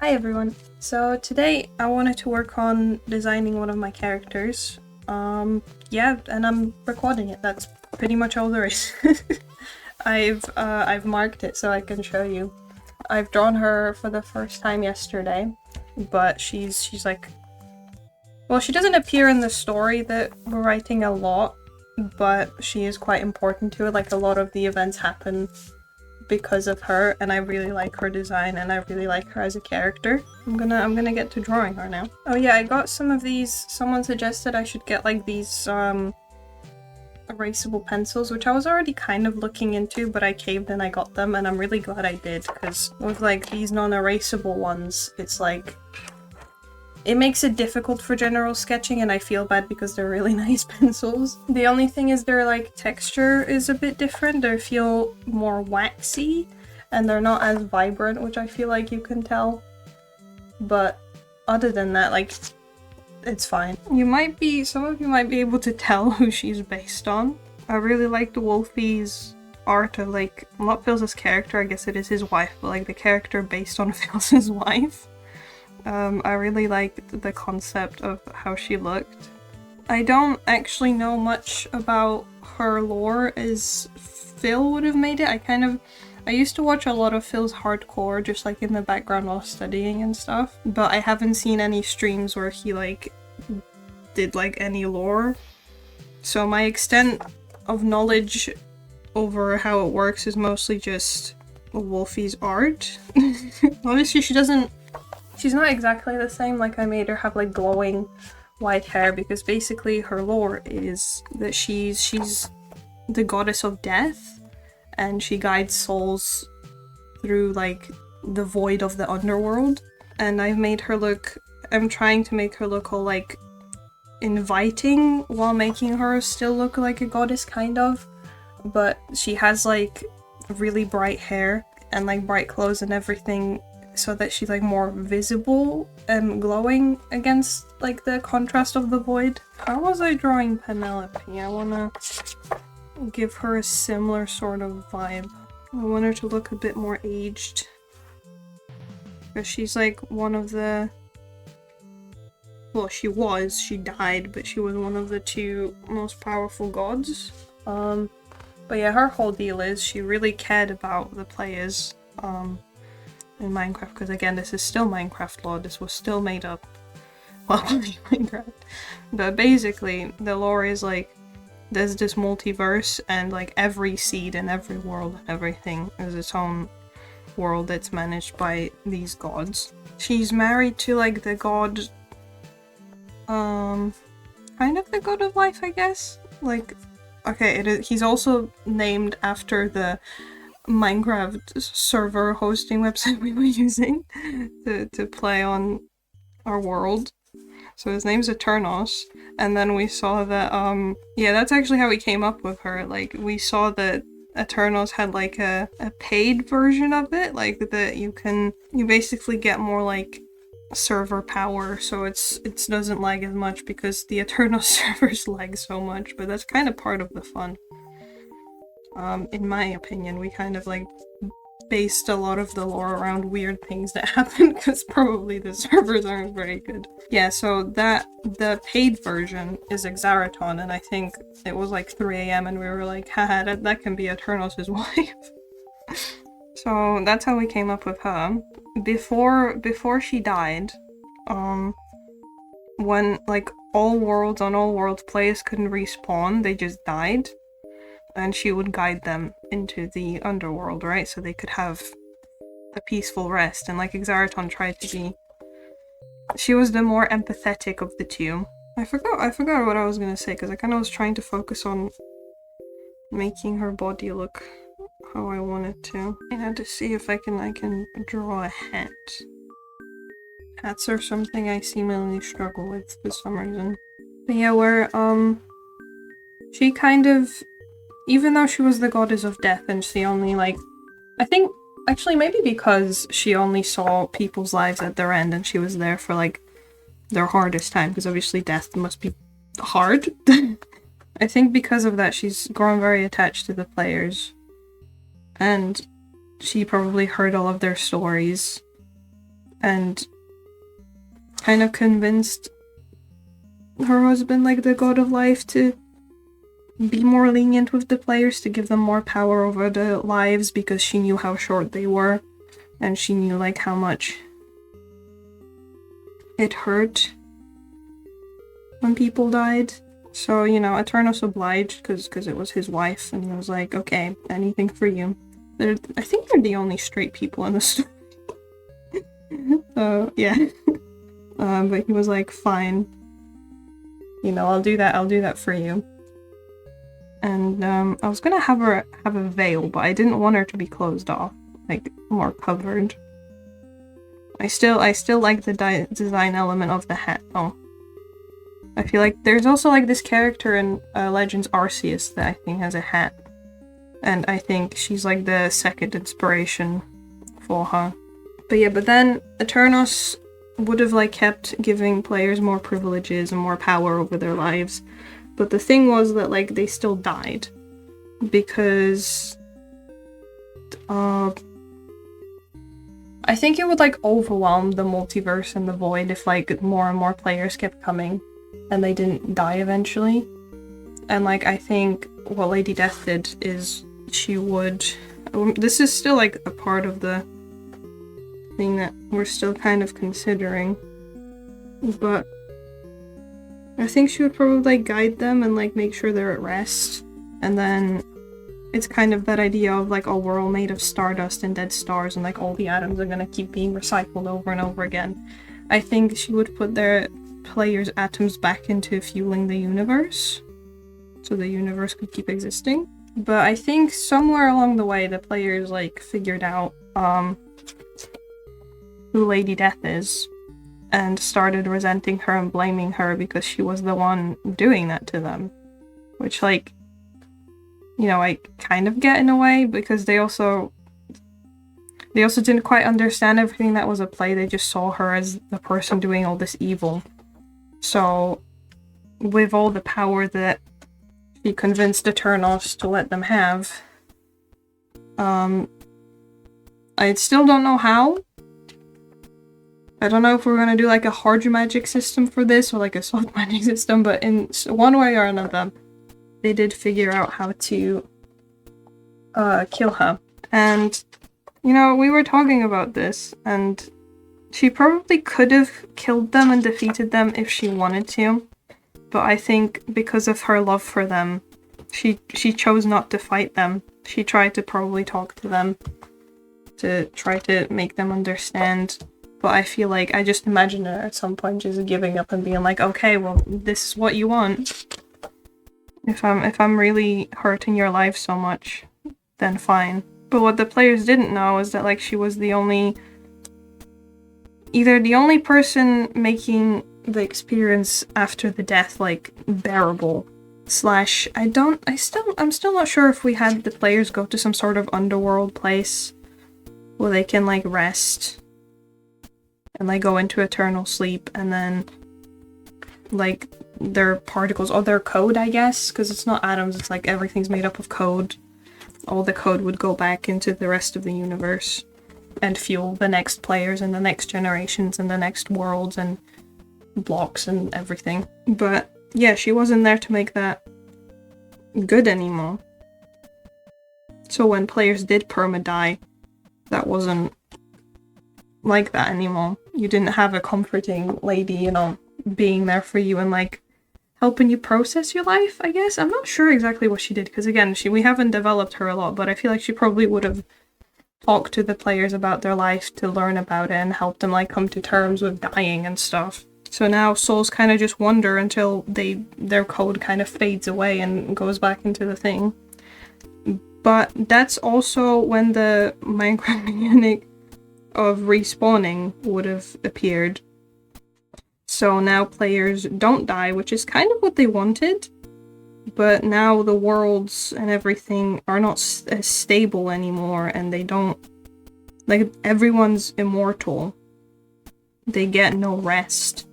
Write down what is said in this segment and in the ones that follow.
Hi everyone. So today I wanted to work on designing one of my characters. Yeah, and I'm recording it. That's pretty much all there is. I've marked it so I can show you. I've drawn her for the first time yesterday, but she's like, well, she doesn't appear in the story that we're writing a lot, but she is quite important to it. Like, a lot of the events happen because of her, and I really like her design and I really like her as a character. I'm gonna get to drawing her now. Oh yeah, I got some of these. Someone suggested I should get like these erasable pencils, which I was already kind of looking into, but I caved and I got them, and I'm really glad I did, because with like these non-erasable ones, it's like it makes it difficult for general sketching, and I feel bad because they're really nice pencils. The only thing is their like texture is a bit different. They feel more waxy and they're not as vibrant, which I feel like you can tell. But other than that, like, it's fine. Some of you might be able to tell who she's based on. I really like the Wolfie's art of like, not Phil's character, I guess it is his wife, but like the character based on Phil's wife. I really liked the concept of how she looked. I don't actually know much about her lore as Phil would have made it. I used to watch a lot of Phil's hardcore just like in the background while studying and stuff, but I haven't seen any streams where he like did like any lore. So my extent of knowledge over how it works is mostly just Wolfie's art. Obviously she's not exactly the same, like I made her have like glowing white hair because basically her lore is that she's the goddess of death and she guides souls through like the void of the underworld. And I'm trying to make her look all like inviting while making her still look like a goddess kind of. But she has like really bright hair and like bright clothes and everything, so that she's like more visible and glowing against like the contrast of the void. How was I drawing Penelope? I wanna give her a similar sort of vibe. I want her to look a bit more aged, because she's like one of the, well, she died, but she was one of the two most powerful gods. But yeah, her whole deal is she really cared about the players in Minecraft, because again, this is still Minecraft lore. This was still made up while playing Minecraft. But basically, the lore is like, there's this multiverse, and like every seed and every world and everything is its own world that's managed by these gods. She's married to like the god, kind of the god of life, I guess? Like, okay, he's also named after the Minecraft server hosting website we were using to play on our world. So his name's Eternos, and then we saw that, yeah, that's actually how we came up with her. Like, we saw that Eternos had like a paid version of it, like that you basically get more like server power, so it doesn't lag as much because the Eternos servers lag so much, but that's kind of part of the fun. In my opinion, we kind of like based a lot of the lore around weird things that happen because probably the servers aren't very good. Yeah, so the paid version is Exaraton, and I think it was like 3 AM and we were like, haha, that can be Eternos' wife. So that's how we came up with her. Before she died, when like all worlds players couldn't respawn, they just died. And she would guide them into the underworld, right? So they could have a peaceful rest. And like Exaraton tried to be, she was the more empathetic of the two. I forgot what I was gonna say, because I kind of was trying to focus on making her body look how I want it to. I had to see if I can draw a hat. Hats are something I seemingly struggle with for some reason. But yeah, she kind of, even though she was the goddess of death and she only like, I think, actually maybe because she only saw people's lives at their end and she was there for like their hardest time, because obviously death must be hard. I think because of that she's grown very attached to the players, and she probably heard all of their stories and kind of convinced her husband, like the god of life, to be more lenient with the players, to give them more power over their lives, because she knew how short they were, and she knew like how much it hurt when people died. So, you know, Eternos obliged because it was his wife, and he was like, okay, anything for you. I think they're the only straight people in the story. So, yeah. But he was like, fine. You know, I'll do that for you. And I was gonna have her have a veil, but I didn't want her to be closed off, like more covered. I still like the design element of the hat though. I feel like there's also like this character in Legends Arceus that I think has a hat, and I think she's like the second inspiration for her. But yeah, but then Eternos would have like kept giving players more privileges and more power over their lives. But the thing was that like they still died because I think it would like overwhelm the multiverse and the void if like more and more players kept coming and they didn't die eventually. And like I think what Lady Death did is she would this is still like a part of the thing that we're still kind of considering, but I think she would probably like guide them and like make sure they're at rest. And then it's kind of that idea of like, oh, we're all made of stardust and dead stars, and like all the atoms are gonna keep being recycled over and over again. I think she would put their players' atoms back into fueling the universe, so the universe could keep existing. But I think somewhere along the way the players like figured out who Lady Death is, and started resenting her and blaming her because she was the one doing that to them. Which, like, you know, I kind of get in a way, because they also didn't quite understand everything that was at play. They just saw her as the person doing all this evil. So, with all the power that she convinced Eternos to let them have, I still don't know how. I don't know if we're gonna do like a hard magic system for this or like a soft magic system, but in one way or another, they did figure out how to kill her. And, you know, we were talking about this, and she probably could have killed them and defeated them if she wanted to, but I think because of her love for them, she chose not to fight them. She tried to probably talk to them to try to make them understand. But I feel like I just imagine her at some point just giving up and being like, okay, well, this is what you want. If I'm really hurting your life so much, then fine. But what the players didn't know is that like she was either the only person making the experience after the death like bearable, slash I'm still not sure if we had the players go to some sort of underworld place where they can like rest and like go into eternal sleep, and then like their particles or their code, I guess, because it's not atoms, it's like everything's made up of code. All the code would go back into the rest of the universe and fuel the next players and the next generations and the next worlds and blocks and everything. But yeah, she wasn't there to make that good anymore. So when players did perma-die, that wasn't like that anymore. You didn't have a comforting lady, you know, being there for you and like helping you process your life, I guess. I'm not sure exactly what she did, because again, we haven't developed her a lot, but I feel like she probably would have talked to the players about their life to learn about it and help them like come to terms with dying and stuff. So now souls kind of just wander until their code kind of fades away and goes back into the thing. But that's also when the Minecraft mechanic of respawning would have appeared. So now players don't die, which is kind of what they wanted, but now the worlds and everything are not as stable anymore, and they don't, like, everyone's immortal. They get no rest.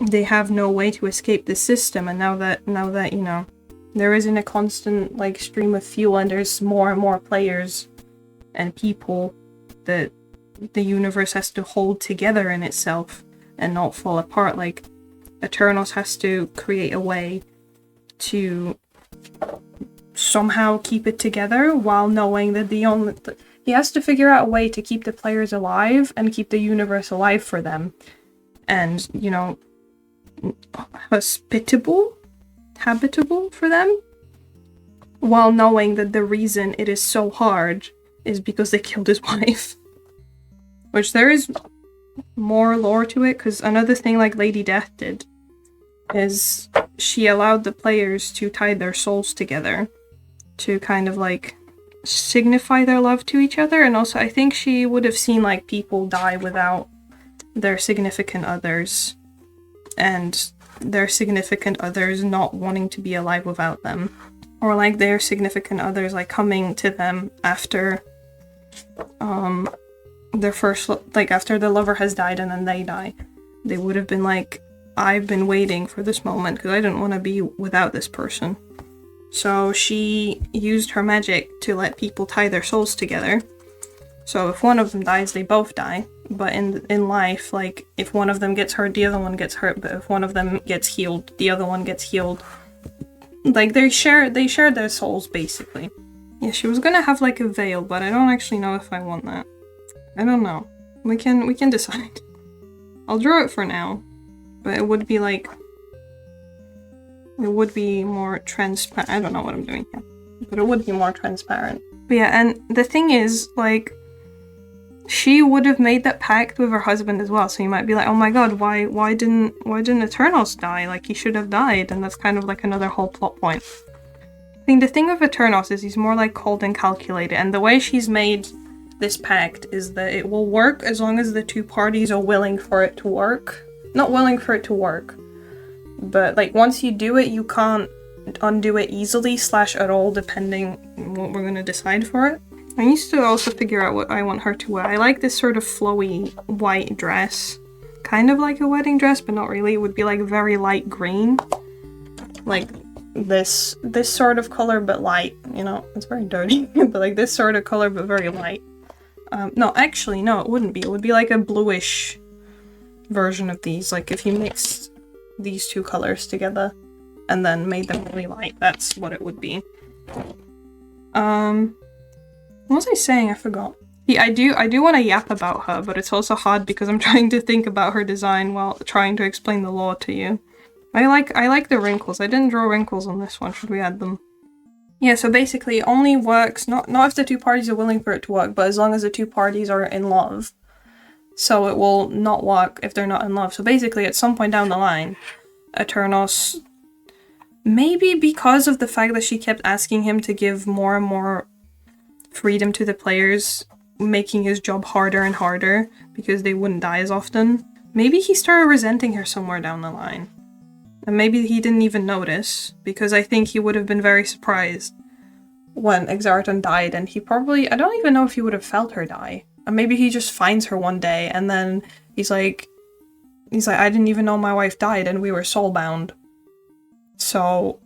They have no way to escape the system, and now that, you know, there isn't a constant, like, stream of fuel and there's more and more players and people that the universe has to hold together in itself and not fall apart. Like, Eternals has to create a way to somehow keep it together while knowing that he has to figure out a way to keep the players alive and keep the universe alive for them. And, you know, habitable for them, while knowing that the reason it is so hard is because they killed his wife. Which there is more lore to it, because another thing like Lady Death did is she allowed the players to tie their souls together to kind of like signify their love to each other. And also I think she would have seen like people die without their significant others, and their significant others not wanting to be alive without them, or like their significant others like coming to them after their first, like after the lover has died and then they die. They would have been like, I've been waiting for this moment because I didn't want to be without this person. So she used her magic to let people tie their souls together. So if one of them dies, they both die. But in life, like, if one of them gets hurt, the other one gets hurt. But if one of them gets healed, the other one gets healed. Like, they share their souls, basically. Yeah, she was gonna have, like, a veil, but I don't actually know if I want that. I don't know. We can decide. I'll draw it for now. But it would be, like... It would be more transparent. I don't know what I'm doing here. But it would be more transparent. But yeah, and the thing is, like... She would have made that pact with her husband as well, so you might be like, oh my god, why didn't Eternals die? Like, he should have died, and that's kind of like another whole plot point. I think the thing with Eternals is he's more like cold and calculated, and the way she's made this pact is that it will work as long as the two parties are willing for it to work. Not willing for it to work, but like once you do it, you can't undo it easily / at all, depending on what we're gonna decide for it. I need to also figure out what I want her to wear. I like this sort of flowy white dress. Kind of like a wedding dress, but not really. It would be like very light green. Like this sort of color, but light. You know, it's very dirty. But like this sort of color, but very light. No, actually, no, it wouldn't be. It would be like a bluish version of these. Like if you mixed these two colors together and then made them really light, that's what it would be. What was I saying? I forgot. Yeah, I do want to yap about her, but it's also hard because I'm trying to think about her design while trying to explain the lore to you. I like the wrinkles. I didn't draw wrinkles on this one. Should we add them? Yeah, so basically it only works, not if the two parties are willing for it to work, but as long as the two parties are in love. So it will not work if they're not in love. So basically at some point down the line, Eternals, maybe because of the fact that she kept asking him to give more and more freedom to the players, making his job harder and harder because they wouldn't die as often. Maybe he started resenting her somewhere down the line. And maybe he didn't even notice, because I think he would have been very surprised when Exarton died, and he probably, I don't even know if he would have felt her die. Or maybe he just finds her one day and then he's like, I didn't even know my wife died and we were soulbound. So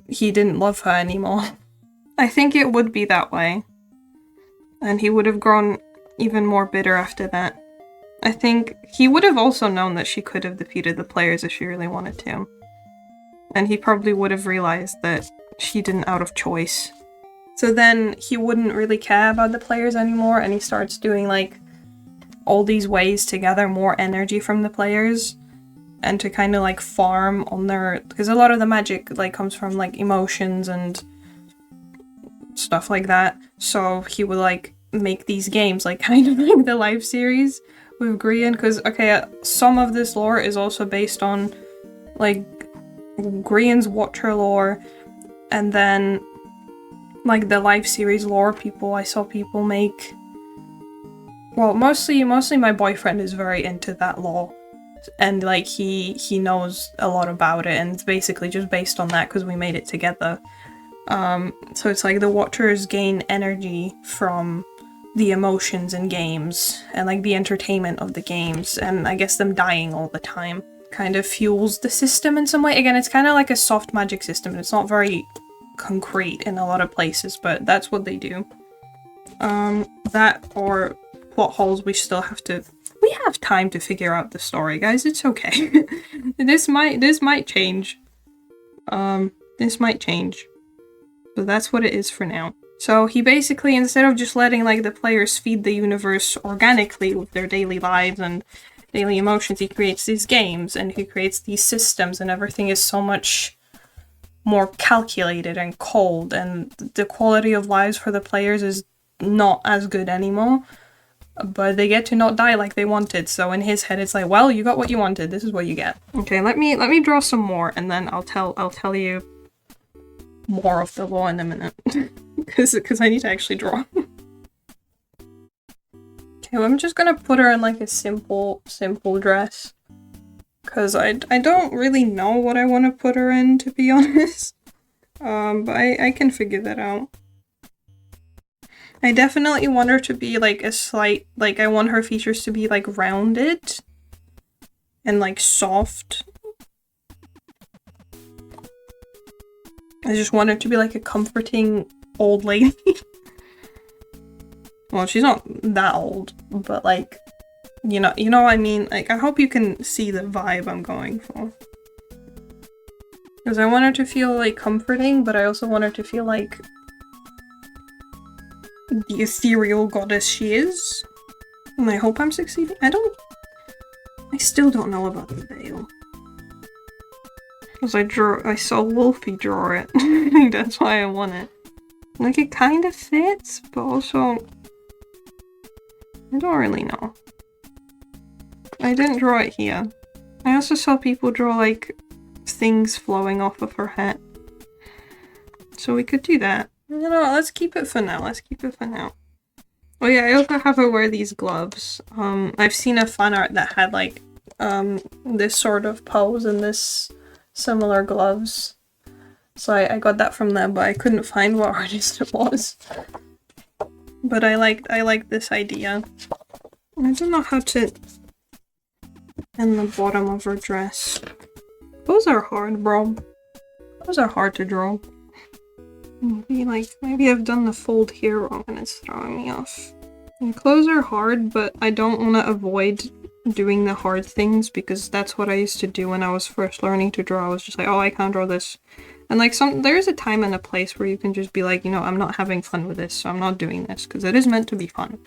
he didn't love her anymore. I think it would be that way. And he would have grown even more bitter after that. I think he would have also known that she could have defeated the players if she really wanted to. And he probably would have realized that she didn't out of choice. So then he wouldn't really care about the players anymore, and he starts doing like all these ways to gather more energy from the players and to kind of like farm on their, because a lot of the magic like comes from like emotions and stuff like that. So he would like make these games, like kind of like the live series with Grian, because okay, some of this lore is also based on like Grian's Watcher lore, and then like the live series lore I saw people make. Well, mostly my boyfriend is very into that lore, and like he knows a lot about it, and it's basically just based on that because we made it together. So it's like the Watchers gain energy from the emotions in games and like the entertainment of the games, and I guess them dying all the time kind of fuels the system in some way. Again, it's kind of like a soft magic system. It's not very concrete in a lot of places, but that's what they do. That or plot holes we still have to... We have time to figure out the story, guys. It's okay. This might change. This might change. But that's what it is for now. So he basically, instead of just letting like the players feed the universe organically with their daily lives and daily emotions, he creates these games and he creates these systems, and everything is so much more calculated and cold, and the quality of lives for the players is not as good anymore. But they get to not die like they wanted, so in his head it's like, well, you got what you wanted, this is what you get. Okay, let me draw some more, and then I'll tell you more of the law in a minute. Because I need to actually draw. Okay, well, I'm just gonna put her in like a simple dress. Because I don't really know what I want to put her in, to be honest. But I can figure that out. I definitely want her to be like a slight, like I want her features to be like rounded and like soft. I just want her to be like a comforting old lady. Well, she's not that old, but like, you know what I mean? Like, I hope you can see the vibe I'm going for. Because I want her to feel like comforting, but I also want her to feel like the ethereal goddess she is. And I hope I'm succeeding. I still don't know about the veil. Because I saw Wolfie draw it. I think that's why I want it. Like, it kind of fits, but also... I don't really know. I didn't draw it here. I also saw people draw, like, things flowing off of her hat. So we could do that. No, let's keep it for now. Oh yeah, I also have her wear these gloves. I've seen a fan art that had, like, this sort of pose and this similar gloves. So I got that from them, but I couldn't find what artist it was. But I like this idea. I don't know how to end the bottom of her dress. Those are hard, bro. Those are hard to draw. Maybe I've done the fold here wrong and it's throwing me off. And clothes are hard, but I don't want to avoid doing the hard things because that's what I used to do when I was first learning to draw. I was just like, oh, I can't draw this. And like there's a time and a place where you can just be like, you know, I'm not having fun with this, so I'm not doing this because it is meant to be fun.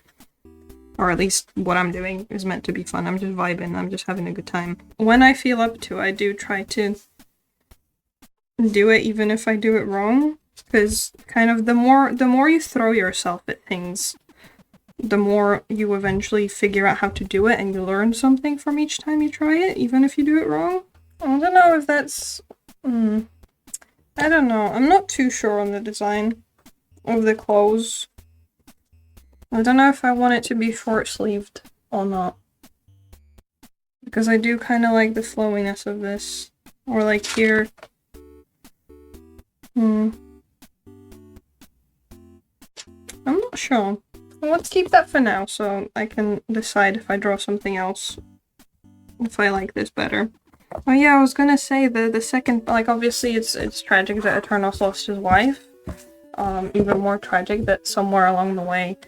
Or at least what I'm doing is meant to be fun. I'm just vibing, I'm just having a good time. When I feel up to, I do try to do it even if I do it wrong. Because kind of the more you throw yourself at things, the more you eventually figure out how to do it and you learn something from each time you try it, even if you do it wrong. I don't know if that's... I don't know. I'm not too sure on the design of the clothes. I don't know if I want it to be short-sleeved or not. Because I do kind of like the flowiness of this. Or like here. I'm not sure. Well, let's keep that for now so I can decide if I draw something else. If I like this better. Oh yeah, I was gonna say the second, like obviously it's tragic that Eternos lost his wife. Even more tragic that somewhere along the way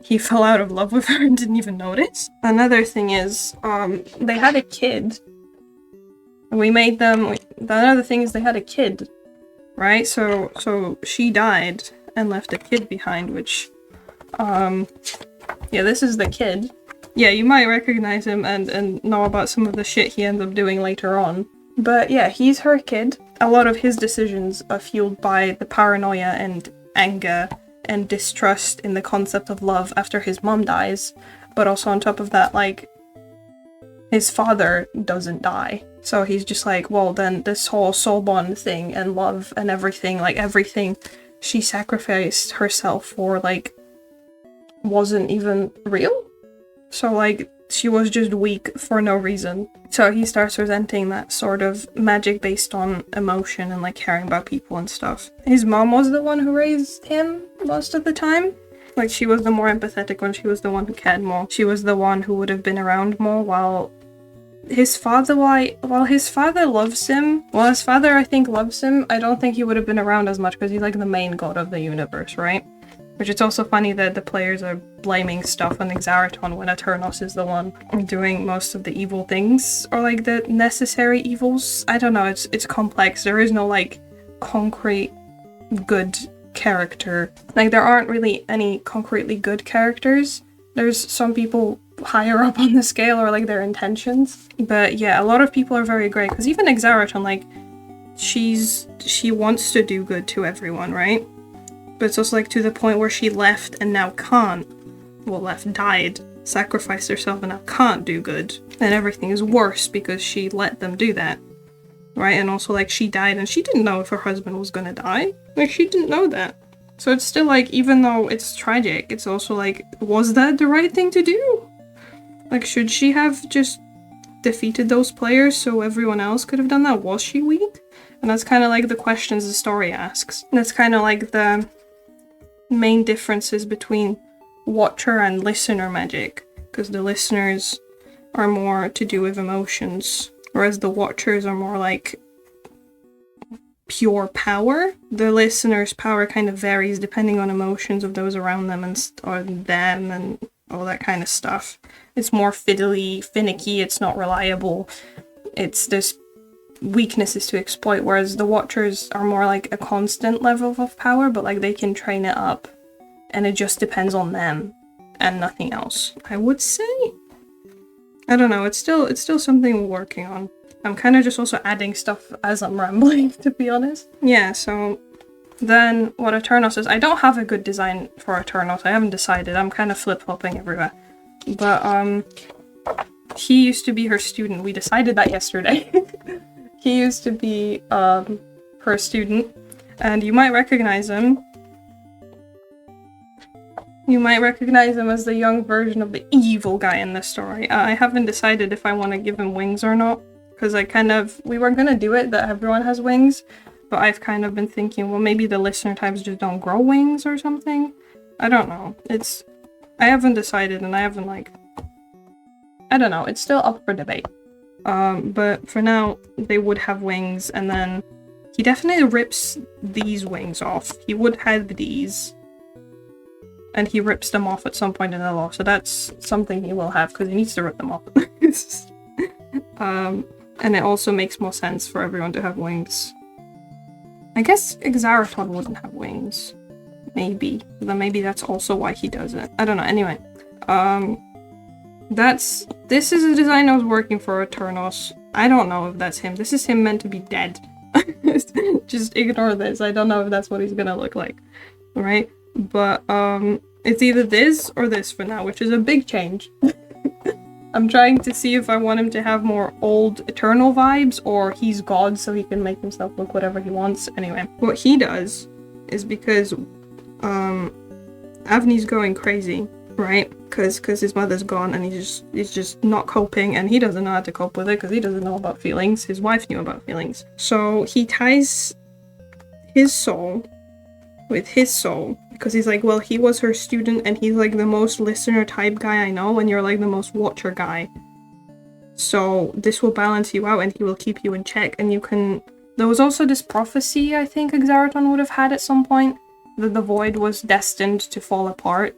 he fell out of love with her and didn't even notice. Another thing is, they had a kid. Another thing is they had a kid, right? So she died and left a kid behind, which, yeah, this is the kid. Yeah, you might recognize him and know about some of the shit he ends up doing later on. But yeah, he's her kid. A lot of his decisions are fueled by the paranoia and anger and distrust in the concept of love after his mom dies. But also on top of that, like, his father doesn't die. So he's just like, well, then this whole soul bond thing and love and everything, like everything she sacrificed herself for, like, wasn't even real? So, like, she was just weak for no reason. So he starts resenting that sort of magic based on emotion and, like, caring about people and stuff. His mom was the one who raised him most of the time. Like, she was the more empathetic one, she was the one who cared more. She was the one who would have been around more, while his father, while his father loves him, while his father, I think, loves him, I don't think he would have been around as much because he's, like, the main god of the universe, right? Which it's also funny that the players are blaming stuff on Exaraton when Aternos is the one doing most of the evil things, or like the necessary evils. I don't know, it's complex. There is no like concrete good character. Like there aren't really any concretely good characters. There's some people higher up on the scale or like their intentions. But yeah, a lot of people are very great because even Exaraton, like she wants to do good to everyone, right? But it's also like to the point where she left and now can't. Well, died, sacrificed herself and now can't do good. And everything is worse because she let them do that. Right? And also like she died and she didn't know if her husband was gonna die. Like she didn't know that. So it's still like, even though it's tragic, it's also like, was that the right thing to do? Like should she have just defeated those players so everyone else could have done that? Was she weak? And that's kind of like the questions the story asks. And that's kind of like the main differences between watcher and listener magic, because the listeners are more to do with emotions, whereas the watchers are more like pure power. The listener's power kind of varies depending on emotions of those around them or them and all that kind of stuff. It's more fiddly, finicky, it's not reliable. There's weaknesses to exploit, whereas the watchers are more like a constant level of power, but like they can train it up and it just depends on them and nothing else, I would say. I don't know, it's still something we're working on. I'm kind of just also adding stuff as I'm rambling, to be honest. Yeah, so then what Aternos is, I don't have a good design for Aternos, I haven't decided, I'm kind of flip-flopping everywhere. But he used to be her student, we decided that yesterday. He used to be her student, and you might recognize him. You might recognize him as the young version of the evil guy in this story. I haven't decided if I want to give him wings or not, because we were gonna do it that everyone has wings, but I've kind of been thinking, well, maybe the listener types just don't grow wings or something. I don't know. I haven't decided, and I haven't I don't know. It's still up for debate. But for now, they would have wings, and then he definitely rips these wings off. He would have these, and he rips them off at some point in the law, so that's something he will have, because he needs to rip them off. And it also makes more sense for everyone to have wings. I guess Exaraton wouldn't have wings. Maybe. But then maybe that's also why he does it. I don't know. Anyway. This is a design I was working for Aternos. I don't know if that's him. This is him meant to be dead. Just ignore this. I don't know if that's what he's gonna look like. Right? But, it's either this or this for now, which is a big change. I'm trying to see if I want him to have more old Eternal vibes, or he's God so he can make himself look whatever he wants. Anyway, what he does is because, Avni's going crazy. Right? Because his mother's gone and he's just not coping, and he doesn't know how to cope with it because he doesn't know about feelings. His wife knew about feelings. So he ties his soul with his soul, because he's like, well, he was her student and he's like the most listener type guy I know, and you're like the most watcher guy. So this will balance you out and he will keep you in check, and you can... There was also this prophecy I think Exaraton would have had at some point, that the void was destined to fall apart.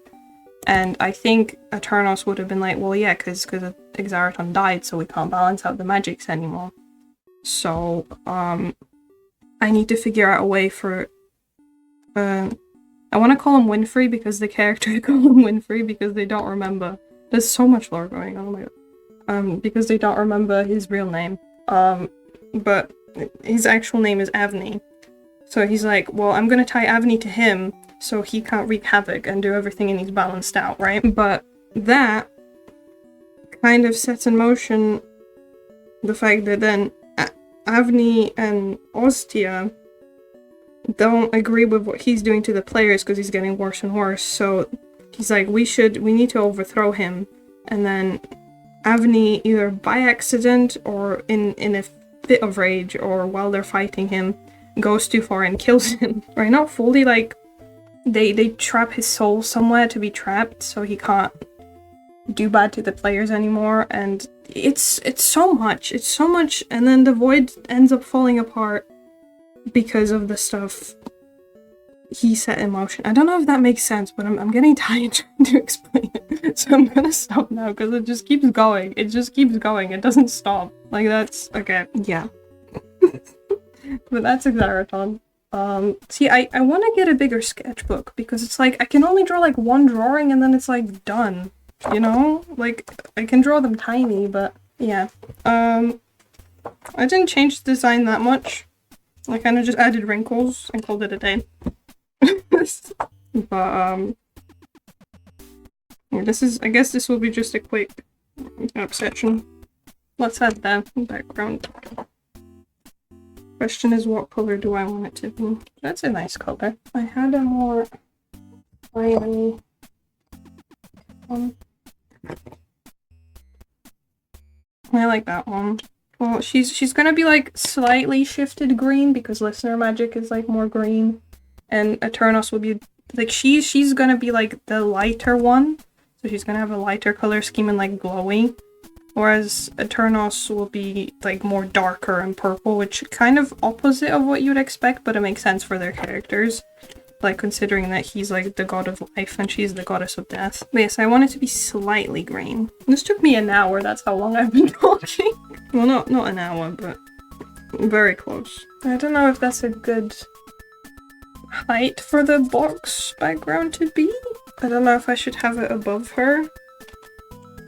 And I think Aternos would have been like, well, yeah, because Exaraton died, so we can't balance out the magics anymore. So, I need to figure out a way for... I want to call him Winfrey, because the character call him Winfrey, because they don't remember. There's so much lore going on, oh my god. Because they don't remember his real name. But his actual name is Avni. So he's like, well, I'm gonna tie Avni to him, so he can't wreak havoc and do everything and he's balanced out, right? But that kind of sets in motion the fact that then Avni and Ostia don't agree with what he's doing to the players because he's getting worse and worse. So he's like, we need to overthrow him. And then Avni, either by accident or in a fit of rage or while they're fighting him, goes too far and kills him. Right? Not fully, like, they trap his soul somewhere to be trapped so he can't do bad to the players anymore, and it's so much, and then the void ends up falling apart because of the stuff he set in motion. I don't know if that makes sense, but I'm getting tired trying to explain it. So I'm gonna stop now because it just keeps going. It just keeps going. It doesn't stop. Like that's okay. Yeah. But that's Xeraton. See, I want to get a bigger sketchbook because it's like I can only draw like one drawing and then it's like done. You know? Like I can draw them tiny, but yeah. I didn't change the design that much. I kind of just added wrinkles and called it a day. But yeah, I guess this will be just a quick section. Let's add the background. Question is, what color do I want it to be? That's a nice color. I had a more fiery one. I like that one. Well, she's gonna be like slightly shifted green because Listener Magic is like more green, and Eternos will be like she's gonna be like the lighter one, so she's gonna have a lighter color scheme and like glowy, whereas Eternos will be like more darker and purple, which kind of opposite of what you'd expect, but it makes sense for their characters. Like considering that he's like the god of life and she's the goddess of death. But yes, I want it to be slightly green. This took me an hour, that's how long I've been talking. Well, not an hour, but very close. I don't know if that's a good height for the box background to be. I don't know if I should have it above her.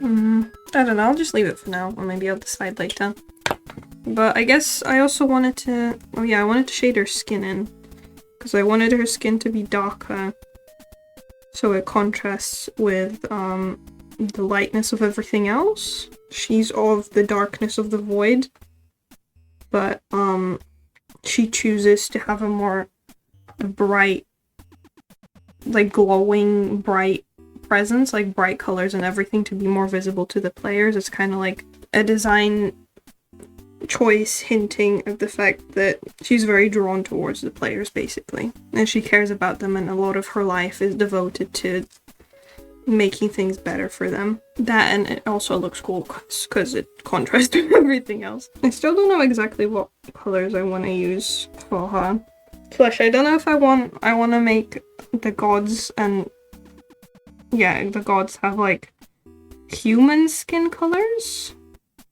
I don't know, I'll just leave it for now, or maybe I'll decide later. But I guess I also wanted to, oh yeah, I wanted to shade her skin in. Because I wanted her skin to be darker, so it contrasts with the lightness of everything else. She's of the darkness of the void, but she chooses to have a more bright, like glowing, bright presence, like bright colors and everything to be more visible to the players. It's kind of like a design choice hinting at the fact that she's very drawn towards the players, basically, and she cares about them, and a lot of her life is devoted to making things better for them. That, and it also looks cool because it contrasts with everything else. I still don't know exactly what colors I want to use for her flesh. I don't know if I want to make the gods, and yeah, the gods have like human skin colors,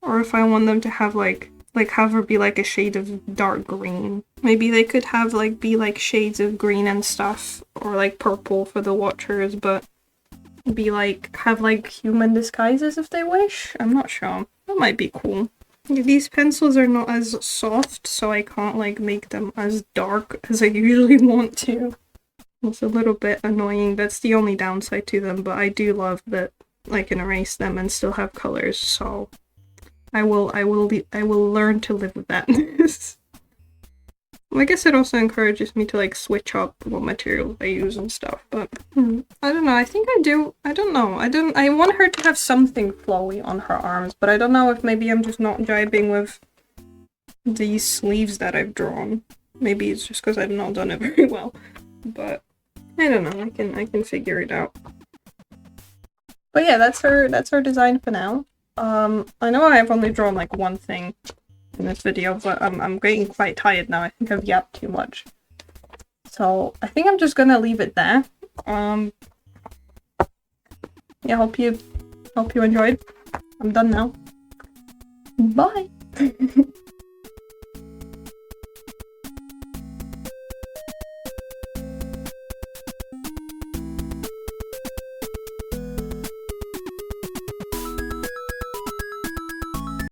or if I want them to have like have her be like a shade of dark green. Maybe they could have like be like shades of green and stuff, or like purple for the watchers, but be like have like human disguises if they wish. I'm not sure. That might be cool. These pencils are not as soft, so I can't like make them as dark as I usually want to. It's a little bit annoying. That's the only downside to them, but I do love that I can erase them and still have colors, so I will learn to live with that. I guess it also encourages me to like switch up what materials I use and stuff, but I don't know. I think I do. I don't know. I want her to have something flowy on her arms, but I don't know if maybe I'm just not jibing with these sleeves that I've drawn. Maybe it's just because I've not done it very well, but I don't know. I can figure it out. But yeah, that's her design for now. I know I've only drawn like one thing in this video, but I'm getting quite tired now. I think I've yapped too much. So I think I'm just gonna leave it there. Yeah, hope you enjoyed. I'm done now. Bye!